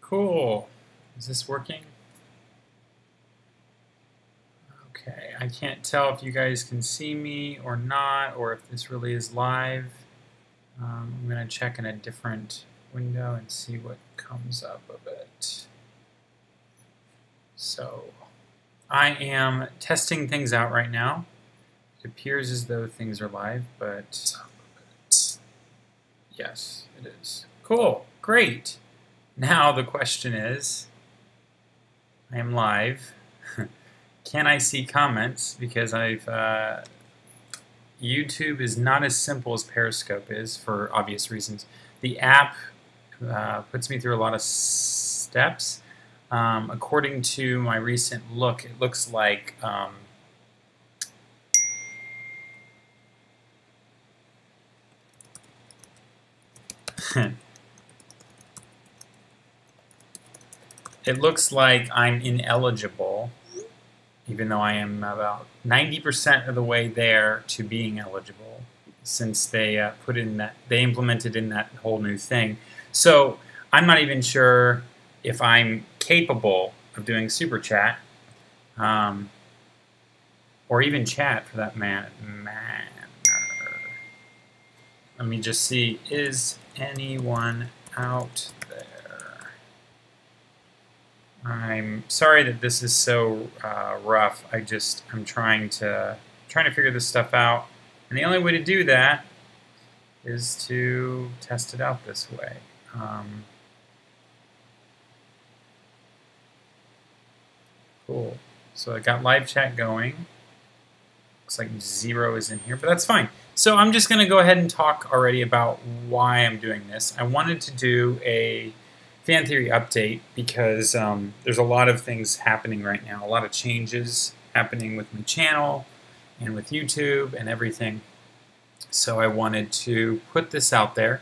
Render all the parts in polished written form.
Cool. Is this working? Okay, I can't tell if you guys can see me or not, or if this really is live. I'm going to check in a different window and see what comes up of it. So, I am testing things out right now. It appears as though things are live, but yes, it is. Cool, great. Now the question is, I am live. Can I see comments? Because YouTube is not as simple as Periscope is for obvious reasons. The app puts me through a lot of steps. According to my recent look, it looks like it looks like I'm ineligible, even though I am about 90% of the way there to being eligible, since they implemented in that whole new thing. So I'm not even sure if I'm capable of doing Super Chat, or even chat for that matter. Let me just see, is anyone out there? I'm sorry that this is so rough. I'm trying to figure this stuff out, and the only way to do that is to test it out this way. Cool. So I got live chat going. Looks like 0 is in here, but that's fine. So I'm just going to go ahead and talk already about why I'm doing this. I wanted to do a fan theory update because there's a lot of things happening right now, a lot of changes happening with my channel and with YouTube and everything. So I wanted to put this out there.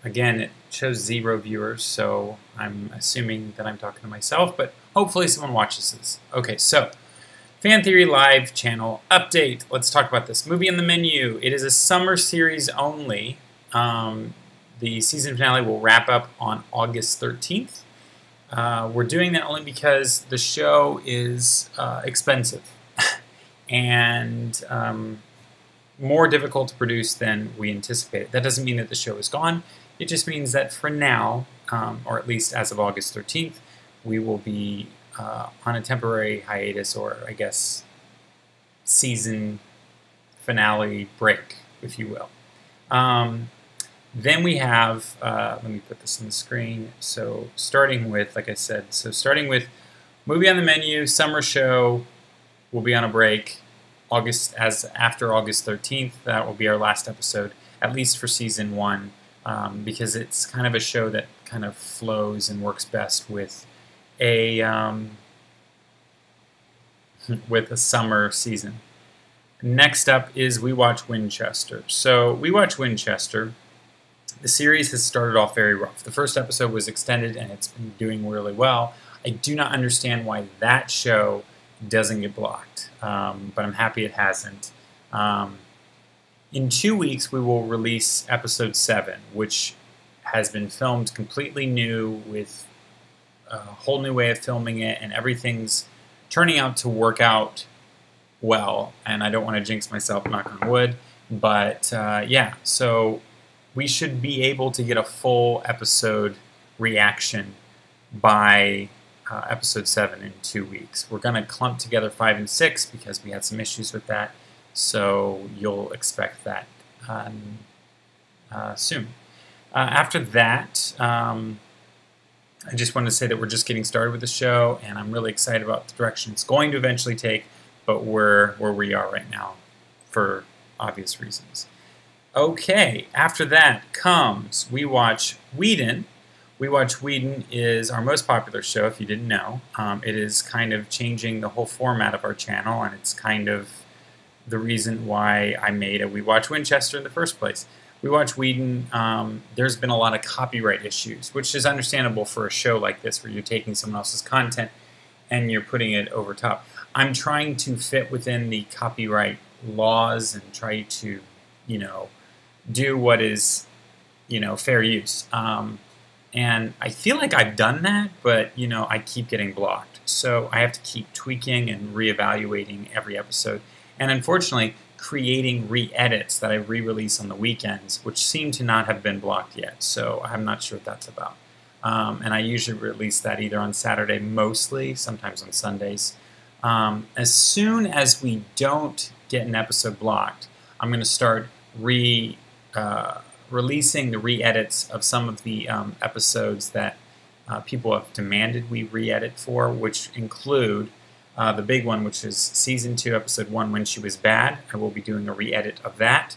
Again, it shows 0 viewers, so I'm assuming that I'm talking to myself, but hopefully someone watches this. Okay, so Fan Theory Live channel update. Let's talk about this. Movie on the Menu. It is a summer series only. The season finale will wrap up on August 13th. We're doing that only because the show is expensive and more difficult to produce than we anticipated. That doesn't mean that the show is gone. It just means that for now, or at least as of August 13th, we will be on a temporary hiatus, or I guess season finale break, if you will. Then we have, let me put this on the screen, so starting with, like I said, starting with Movie on the Menu, summer show will be on a break after August 13th. That will be our last episode, at least for season 1, because it's kind of a show that kind of flows and works best with a summer season. Next up is We Watch Winchester. So We Watch Winchester, the series has started off very rough. The first episode was extended and it's been doing really well. I do not understand why that show doesn't get blocked, but I'm happy it hasn't. In 2 weeks we will release episode 7, which has been filmed completely new with a whole new way of filming it, and everything's turning out to work out well. And I don't want to jinx myself, knock on wood, but yeah, so we should be able to get a full episode reaction by episode 7 in 2 weeks. We're going to clump together 5 and 6 because we had some issues with that, so you'll expect that soon. After that, I just wanted to say that we're just getting started with the show, and I'm really excited about the direction it's going to eventually take, but we're where we are right now for obvious reasons. Okay, after that comes We Watch Whedon. We Watch Whedon is our most popular show, if you didn't know. It is kind of changing the whole format of our channel, and it's kind of the reason why I made a We Watch Winchester in the first place. We Watch Whedon, there's been a lot of copyright issues, which is understandable for a show like this where you're taking someone else's content and you're putting it over top. I'm trying to fit within the copyright laws and try to, do what is, fair use. And I feel like I've done that, but you know, I keep getting blocked. So I have to keep tweaking and reevaluating every episode. And unfortunately, creating re-edits that I re-release on the weekends, which seem to not have been blocked yet. So I'm not sure what that's about. And I usually release that either on Saturday mostly, sometimes on Sundays. As soon as we don't get an episode blocked, I'm going to start releasing the re-edits of some of the episodes that people have demanded we re-edit for, which include the big one, which is Season 2, Episode 1, When She Was Bad. I will be doing a re-edit of that.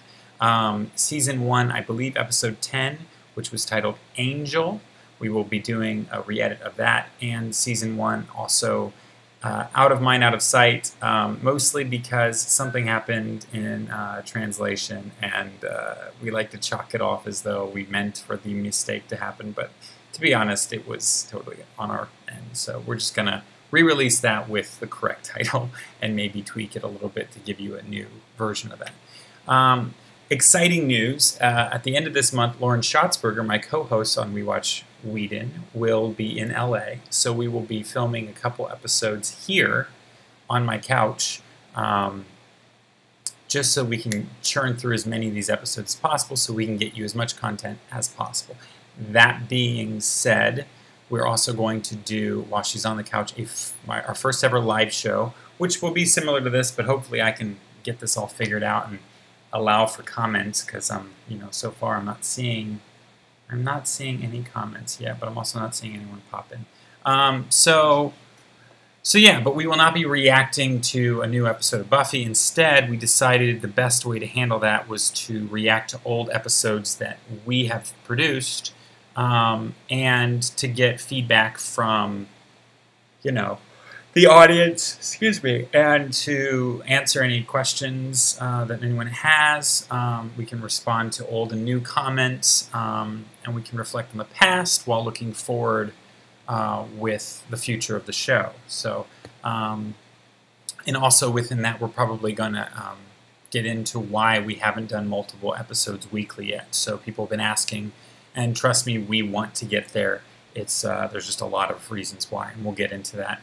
Season 1, I believe, Episode 10, which was titled Angel. We will be doing a re-edit of that. And Season 1 also Out of Mind, Out of Sight, mostly because something happened in translation, and we like to chalk it off as though we meant for the mistake to happen, but to be honest, it was totally on our end. So we're just going to re-release that with the correct title and maybe tweak it a little bit to give you a new version of that. Exciting news. At the end of this month, Lauren Schatzberger, my co-host on We Watch Whedon, will be in LA. So we will be filming a couple episodes here on my couch, just so we can churn through as many of these episodes as possible so we can get you as much content as possible. That being said, we're also going to do, while she's on the couch, our first ever live show, which will be similar to this, but hopefully I can get this all figured out and allow for comments, because so far I'm not seeing any comments yet, but I'm also not seeing anyone pop in. So yeah, but we will not be reacting to a new episode of Buffy. Instead, we decided the best way to handle that was to react to old episodes that we have produced, and to get feedback from, the audience, excuse me, and to answer any questions that anyone has. We can respond to old and new comments, and we can reflect on the past while looking forward with the future of the show. So, and also within that, we're probably going to get into why we haven't done multiple episodes weekly yet. So people have been asking, and trust me, we want to get there. It's there's just a lot of reasons why, and we'll get into that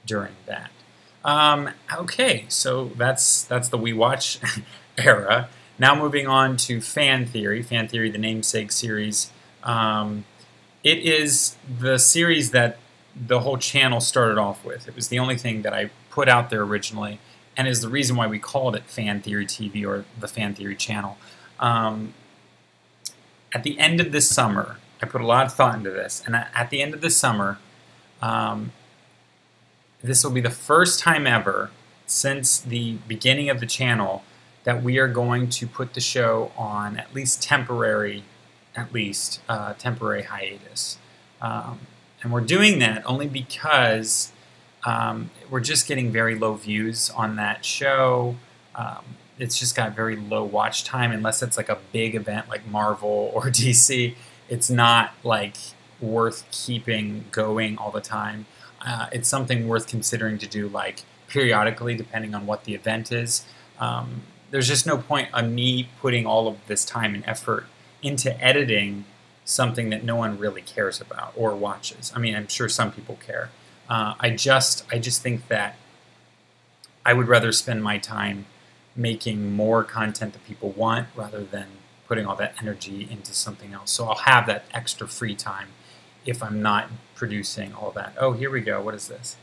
during that. Okay, so that's the We Watch era. Now moving on to Fan Theory. Fan Theory, the namesake series. It is the series that the whole channel started off with. It was the only thing that I put out there originally, and is the reason why we called it Fan Theory TV, or the Fan Theory channel. At the end of this summer, I put a lot of thought into this, and at the end of this summer, this will be the first time ever since the beginning of the channel that we are going to put the show on at least temporary hiatus. And we're doing that only because we're just getting very low views on that show. It's just got very low watch time, unless it's like a big event like Marvel or DC. It's not like worth keeping going all the time. It's something worth considering to do like periodically, depending on what the event is. There's just no point on me putting all of this time and effort into editing something that no one really cares about or watches. I mean, I'm sure some people care. I just think that I would rather spend my time making more content that people want rather than putting all that energy into something else. So I'll have that extra free time if I'm not producing all that. Oh, here we go. What is this?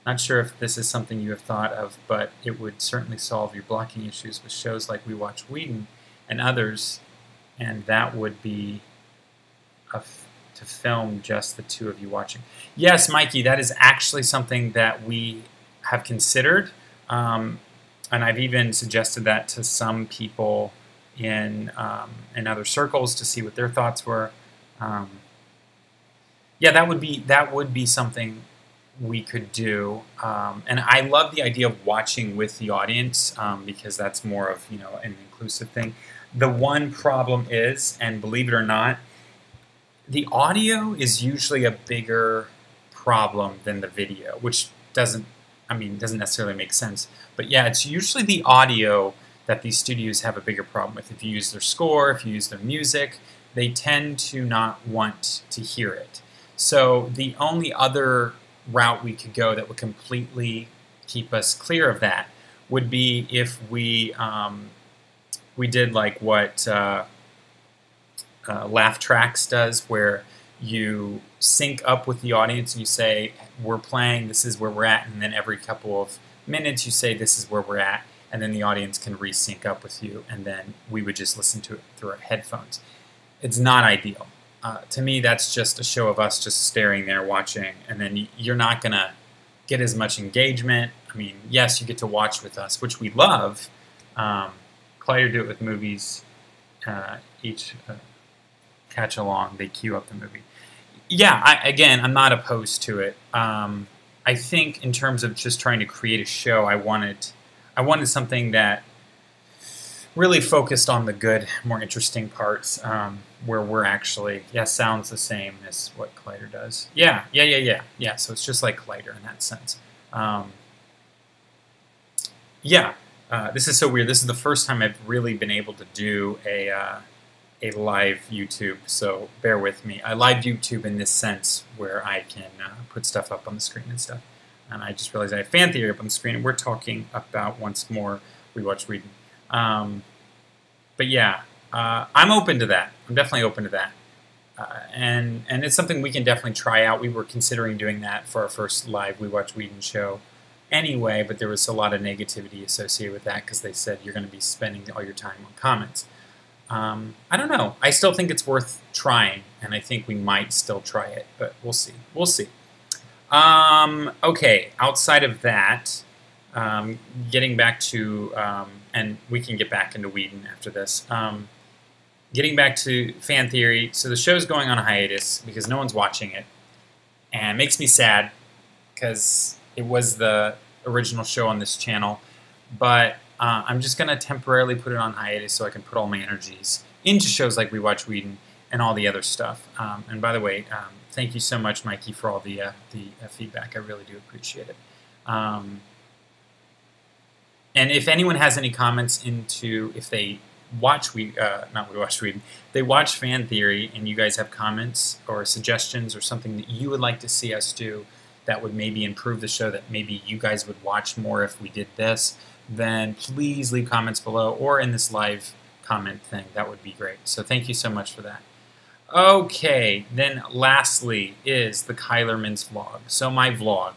Not sure if this is something you have thought of, but it would certainly solve your blocking issues with shows like We Watch Whedon and others, and that would be to film just the two of you watching. Yes, Mikey, that is actually something that we have considered, and I've even suggested that to some people in other circles to see what their thoughts were. Yeah, that would be something we could do, and I love the idea of watching with the audience, because that's more of an inclusive thing. The one problem is, and believe it or not, the audio is usually a bigger problem than the video, which doesn't necessarily make sense. But yeah, it's usually the audio that these studios have a bigger problem with. If you use their score, if you use their music, they tend to not want to hear it. So the only other route we could go that would completely keep us clear of that would be if we did like what Laugh Tracks does, where you sync up with the audience and you say, we're playing, this is where we're at, and then every couple of minutes you say, this is where we're at, and then the audience can resync up with you, and then we would just listen to it through our headphones. It's not ideal. To me, that's just a show of us just staring there watching, and then you're not going to get as much engagement. I mean, yes, you get to watch with us, which we love. Collider do it with movies. Each catch along, they queue up the movie. Yeah, again, I'm not opposed to it. I think in terms of just trying to create a show, I wanted something that really focused on the good, more interesting parts, where we're actually, sounds the same as what Collider does. Yeah, so it's just like Collider in that sense. This is so weird. This is the first time I've really been able to do a live YouTube, so bear with me. I live YouTube in this sense where I can put stuff up on the screen and stuff. And I just realized I have Fan Theory up on the screen, and we're talking about once more We Watch Whedon. But yeah, I'm open to that. I'm definitely open to that. And it's something we can definitely try out. We were considering doing that for our first live We Watch Whedon show anyway, but there was a lot of negativity associated with that because they said you're going to be spending all your time on comments. I don't know. I still think it's worth trying, and I think we might still try it, but we'll see. We'll see. Okay, outside of that, getting back to, and we can get back into Whedon after this, getting back to Fan Theory. So the show's going on a hiatus because no one's watching it, and it makes me sad because it was the original show on this channel, but I'm just going to temporarily put it on hiatus so I can put all my energies into shows like We Watch Whedon and all the other stuff. And by the way, thank you so much, Mikey, for all the feedback. I really do appreciate it. And if anyone has any comments into if they watch not We Watch Whedon, they watch Fan Theory, and you guys have comments or suggestions or something that you would like to see us do that would maybe improve the show, that maybe you guys would watch more if we did this, then please leave comments below or in this live comment thing. That would be great. So thank you so much for that. Okay, then lastly is the Kylerman's vlog. So my vlog.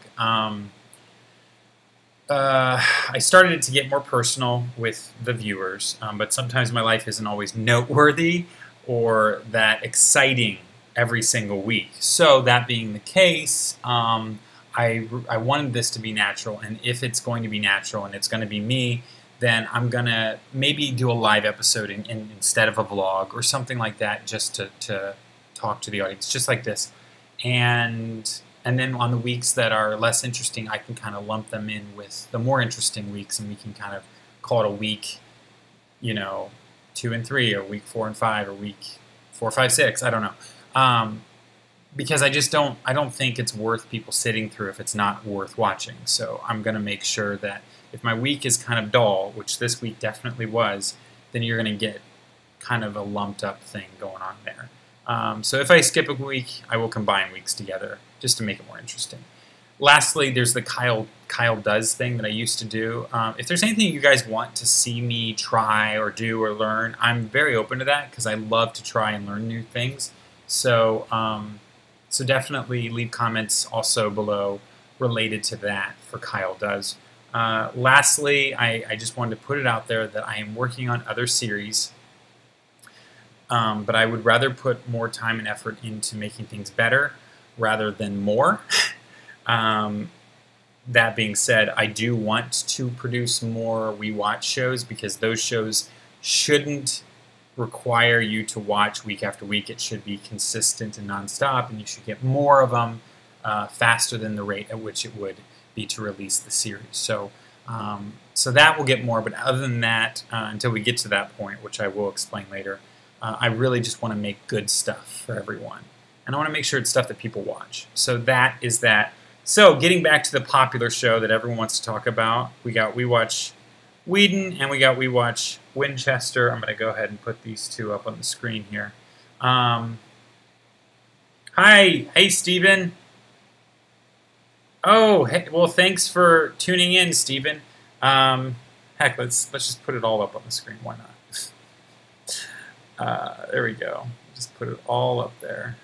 I started it to get more personal with the viewers, but sometimes my life isn't always noteworthy or that exciting every single week. So that being the case, I wanted this to be natural, and if it's going to be natural and it's going to be me, then I'm going to maybe do a live episode instead of a vlog or something like that, just to talk to the audience, just like this. And then on the weeks that are less interesting, I can kind of lump them in with the more interesting weeks, and we can kind of call it a week, 2 and 3, or week 4 and 5, or week 4, 5, 6, I don't know. Because I don't think it's worth people sitting through if it's not worth watching. So I'm going to make sure that if my week is kind of dull, which this week definitely was, then you're going to get kind of a lumped up thing going on there. So if I skip a week, I will combine weeks together just to make it more interesting. Lastly, there's the Kyle Does thing that I used to do. If there's anything you guys want to see me try or do or learn, I'm very open to that because I love to try and learn new things. So so definitely leave comments also below related to that for Kyle Does. Lastly, I just wanted to put it out there that I am working on other series, but I would rather put more time and effort into making things better rather than more. That being said, I do want to produce more We Watch shows because those shows shouldn't require you to watch week after week. It should be consistent and nonstop, and you should get more of them faster than the rate at which it would be to release the series. So, so that will get more, but other than that, until we get to that point, which I will explain later, I really just want to make good stuff for everyone. And I want to make sure it's stuff that people watch. So that is that. So getting back to the popular show that everyone wants to talk about, we got We Watch Whedon and we got We Watch Winchester. I'm going to go ahead and put these two up on the screen here. Hi, hey Stephen. Oh, hey, well, thanks for tuning in, Stephen. Heck, let's just put it all up on the screen. Why not? There we go. Just put it all up there.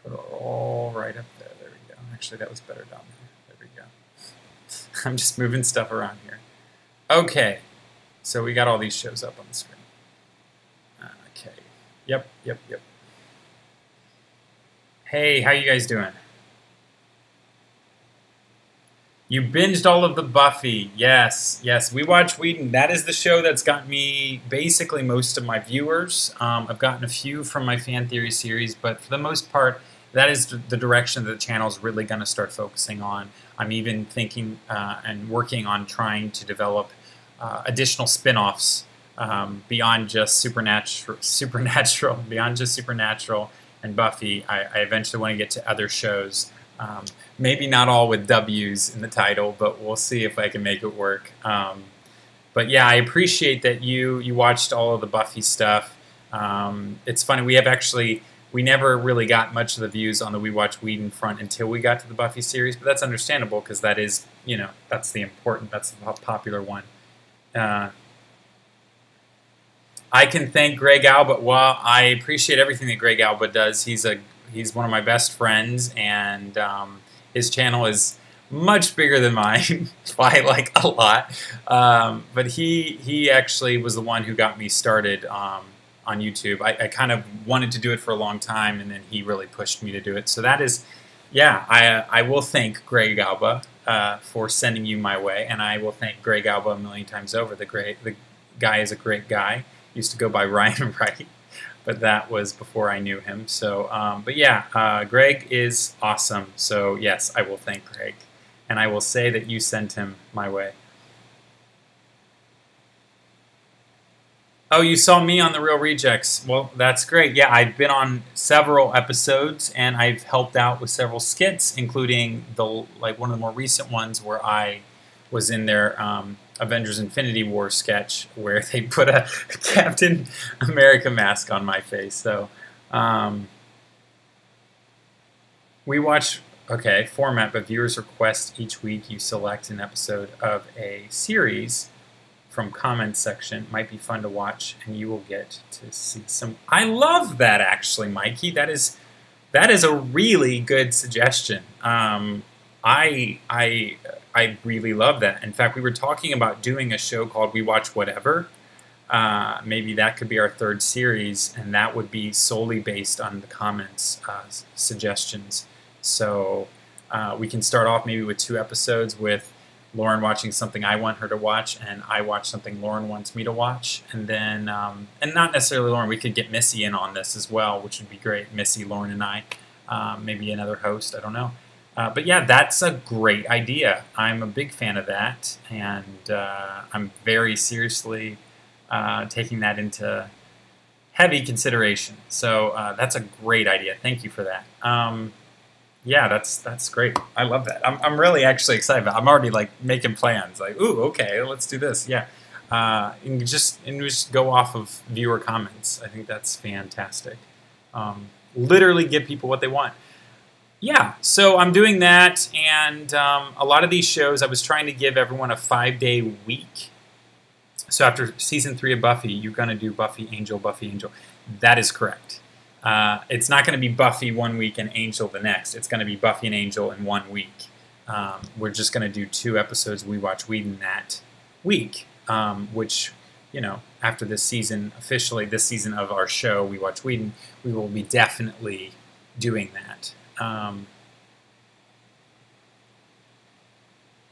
Put it all right up there. There we go. Actually, that was better down there. There we go. I'm just moving stuff around here. Okay, so we got all these shows up on the screen. Okay. Yep. Hey, how you guys doing? You binged all of the Buffy. Yes. We watch Whedon. That is the show that's got me basically most of my viewers. I've gotten a few from my fan theory series, but for the most part, that is the direction that the channel is really going to start focusing on. I'm even thinking and working on trying to develop additional spin-offs beyond just Supernatural, beyond just Supernatural and Buffy. I eventually want to get to other shows. Maybe not all with W's in the title, but we'll see if I can make it work. But yeah, I appreciate that you watched all of the Buffy stuff. It's funny, we never really got much of the views on the We Watch Whedon front until we got to the Buffy series, but that's understandable because that is, that's the popular one. I can thank Greg Alba. Well, I appreciate everything that Greg Alba does. He's one of my best friends, and his channel is much bigger than mine by like a lot. But he actually was the one who got me started on YouTube. I kind of wanted to do it for a long time, and then he really pushed me to do it. So that is, yeah, I will thank Greg Alba for sending you my way, and I will thank Greg Alba a million times over. The guy is a great guy. Used to go by Ryan Wright, but that was before I knew him. So, but yeah, Greg is awesome. So yes, I will thank Greg, and I will say that you sent him my way. Oh, you saw me on The Real Rejects. Well, that's great. Yeah, I've been on several episodes, and I've helped out with several skits, including one of the more recent ones where I was in their Avengers Infinity War sketch where they put a Captain America mask on my face. So we watch, okay, format, but viewers request each week you select an episode of a series from comments section. Might be fun to watch, and you will get to see some. I love that, actually, Mikey. That is a really good suggestion. I really love that. In fact, we were talking about doing a show called We Watch Whatever. Maybe that could be our third series, and that would be solely based on the comments suggestions. So we can start off maybe with 2 episodes with Lauren watching something I want her to watch, and I watch something Lauren wants me to watch. And then, and not necessarily Lauren, we could get Missy in on this as well, which would be great. Missy, Lauren, and I. Maybe another host, I don't know. But yeah, that's a great idea. I'm a big fan of that, and I'm very seriously taking that into heavy consideration. So that's a great idea. Thank you for that. Yeah, that's great. I love that. I'm really actually excited. I'm already like making plans. Like, ooh, okay, let's do this. Yeah, and just go off of viewer comments. I think that's fantastic. Literally give people what they want. Yeah, so I'm doing that, and a lot of these shows, I was trying to give everyone a 5-day week. So after season 3 of Buffy, you're going to do Buffy, Angel, Buffy, Angel. That is correct. It's not going to be Buffy one week and Angel the next. It's going to be Buffy and Angel in 1 week. We're just going to do 2 episodes of We Watch Whedon that week, which, after this season, officially this season of our show, We Watch Whedon, we will be definitely doing that.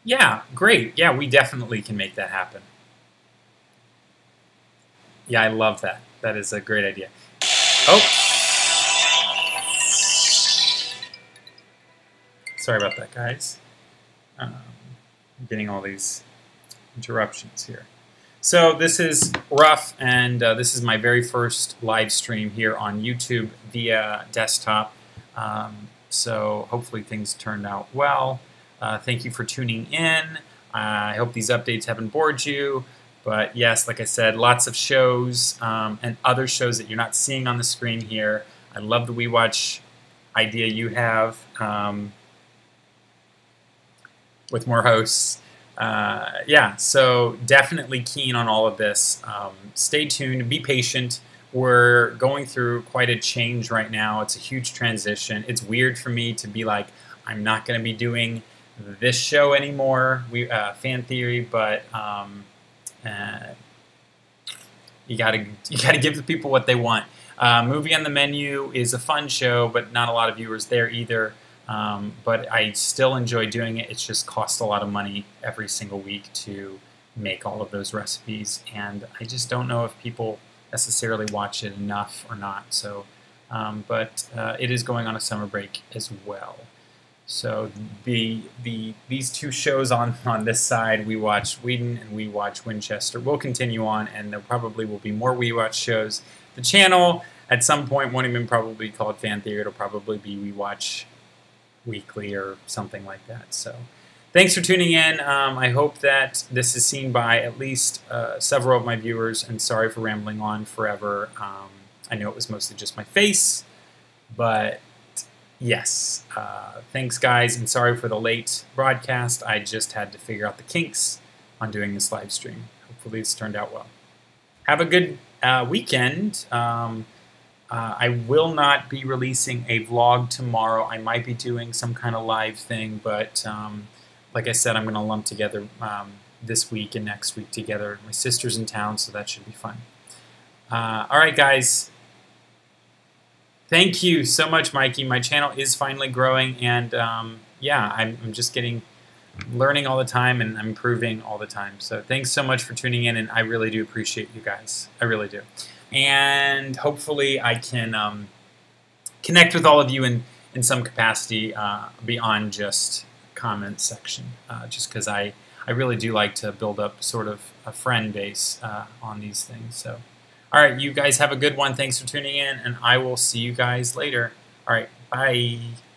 Yeah, great. Yeah, we definitely can make that happen. Yeah, I love that. That is a great idea. Oh! Sorry about that, guys. I'm getting all these interruptions here. So this is rough, and this is my very first live stream here on YouTube via desktop. So hopefully things turned out well. Thank you for tuning in. I hope these updates haven't bored you. But yes, like I said, lots of shows and other shows that you're not seeing on the screen here. I love the WeWatch idea you have with more hosts. Yeah, so definitely keen on all of this. Stay tuned, be patient. We're going through quite a change right now. It's a huge transition. It's weird for me to be like, I'm not going to be doing this show anymore, Fan Theory, but you gotta give the people what they want. Movie on the Menu is a fun show, but not a lot of viewers there either. But I still enjoy doing it. It just costs a lot of money every single week to make all of those recipes, and I just don't know if people necessarily watch it enough or not. So, but it is going on a summer break as well. So these two shows on this side, We Watch Whedon and We Watch Winchester, will continue on, and there probably will be more We Watch shows. The channel at some point won't even probably be called Fan Theory. It'll probably be We Watch Weekly or something like that. So thanks for tuning in. I hope that this is seen by at least several of my viewers, and sorry for rambling on forever. I know it was mostly just my face, but yes, thanks guys, and sorry for the late broadcast. I just had to figure out the kinks on doing this live stream. Hopefully this turned out well. Have a good weekend. I will not be releasing a vlog tomorrow. I might be doing some kind of live thing, but like I said, I'm going to lump together this week and next week together. My sister's in town, so that should be fun. All right, guys. Thank you so much, Mikey. My channel is finally growing, and yeah, I'm just learning all the time, and I'm improving all the time. So thanks so much for tuning in, and I really do appreciate you guys. I really do. And hopefully I can connect with all of you in some capacity beyond just comment section, just because I really do like to build up sort of a friend base on these things. So. All right, you guys have a good one. Thanks for tuning in, and I will see you guys later. All right, bye.